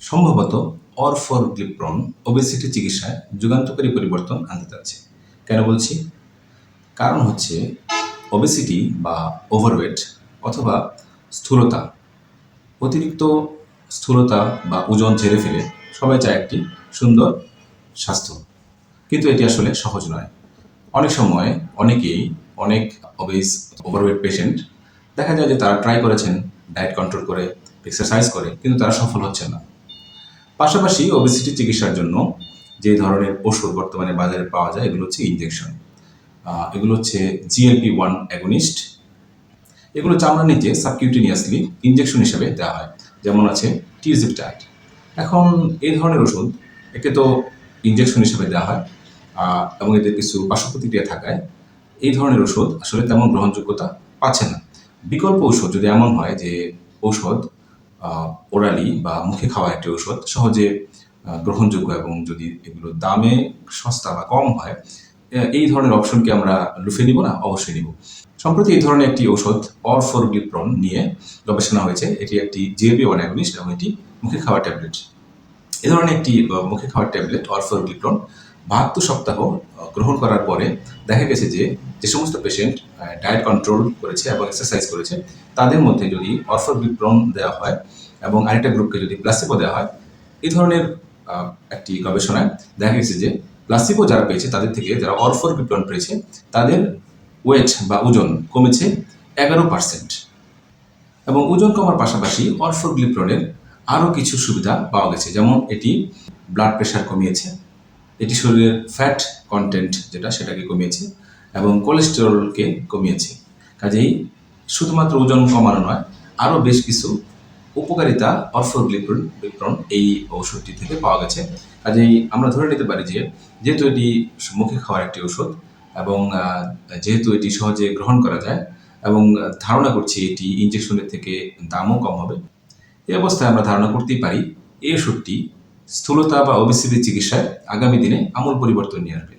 সম্ভবত অরফরগ্লিপ্রন ওবেসিটি চিকিৎসায় যুগান্তকারী পরিবর্তন আনতে যাচ্ছে। কেন বলছি? কারণ হচ্ছে ওবেসিটি বা ওভারওয়েট অথবা স্থূলতা, অতিরিক্ত স্থূলতা বা ওজন ঝেড়ে ফেলে সবাই চায় একটি সুন্দর স্বাস্থ্য, কিন্তু এটি আসলে সহজ নয়। অনেক সময় অনেক ওবেস ওভারওয়েট পেশেন্ট দেখা যায় যে তারা ট্রাই করেছেন ডায়েট কন্ট্রোল করে, এক্সারসাইজ করে, কিন্তু তারা সফল হচ্ছে না। পাশাপাশি ওবেসিটি চিকিৎসার জন্য যে ধরনের ওষুধ বর্তমানে বাজারে পাওয়া যায় এগুলো হচ্ছে ইনজেকশন। এগুলো হচ্ছে GLP-1 অ্যাগনিস্ট। এগুলো চামড়ার নিচে সাবকিউটেনিয়াসলি ইনজেকশন হিসেবে দেওয়া হয়, যেমন আছে টিরজিপটাইড। এখন এই ধরনের ওষুধ একে তো ইনজেকশন হিসেবে দেওয়া হয় এবং এদের কিছু পার্শ্ব প্রতিক্রিয়া থাকায় এই ধরনের ওষুধ আসলে তেমন গ্রহণযোগ্যতা পাচ্ছে না। বিকল্প ঔষধ যদি এমন হয় যে ঔষধ ওরালি বা মুখে খাওয়া একটি ঔষধ সহজে গ্রহণযোগ্য এবং যদি এগুলো দামে সস্তা বা কম হয়, এই ধরনের অপশনকে আমরা লুফে নিব না? অবশ্যই নিব। সম্প্রতি এই ধরনের একটি ঔষধ অরফরগ্লিপ্রন নিয়ে গবেষণা হয়েছে। এটি একটি GLP-1 অ্যাগনিস্ট এবং এটি মুখে খাওয়া ট্যাবলেট। এ ধরনের একটি মুখে খাওয়ার ট্যাবলেট অরফরগ্লিপ্রন 72 সপ্তাহ গ্রহণ করার পরে দেখা গেছে যে সমস্ত পেশেন্ট ডায়েট কন্ট্রোল করেছে এবং এক্সারসাইজ করেছে, তাদের মধ্যে যদি অরফরগ্লিপ্রন দেওয়া হয় এবং আরেকটা গ্রুপকে যদি প্লাসিবো দেওয়া হয়, এই ধরনের একটি গবেষণায় দেখা গেছে যে প্লাসিবো যারা পেয়েছে তাদের থেকে যারা অরফরগ্লিপ্রন পেয়েছে তাদের ওয়েট বা ওজন কমেছে 11%। এবং ওজন কমার পাশাপাশি অরফরগ্লিপ্রনের আরও কিছু সুবিধা পাওয়া গেছে, যেমন এটি ব্লাড প্রেশার কমিয়েছে, এটি শরীরের ফ্যাট কন্টেন্ট সেটাকে কমিয়েছে এবং কোলেস্টেরলকে কমিয়েছে। কাজেই শুধুমাত্র ওজন কমানো নয়, আরও বেশ কিছু উপকারিতা অরফরগ্লিপ্রন এই ঔষধটি থেকে পাওয়া গেছে। কাজেই আমরা ধরে নিতে পারি যে যেহেতু এটি মুখে খাওয়ার একটি ওষুধ এবং যেহেতু এটি সহজে গ্রহণ করা যায় এবং ধারণা করছি এটি ইনজেকশনের থেকে দামও কম হবে, এই অবস্থায় আমরা ধারণা করতেই পারি এই ওষুধটি স্থূলতা বা ওবেসিটি চিকিৎসায় আগামী দিনে আমূল পরিবর্তন নিয়ে আসবে।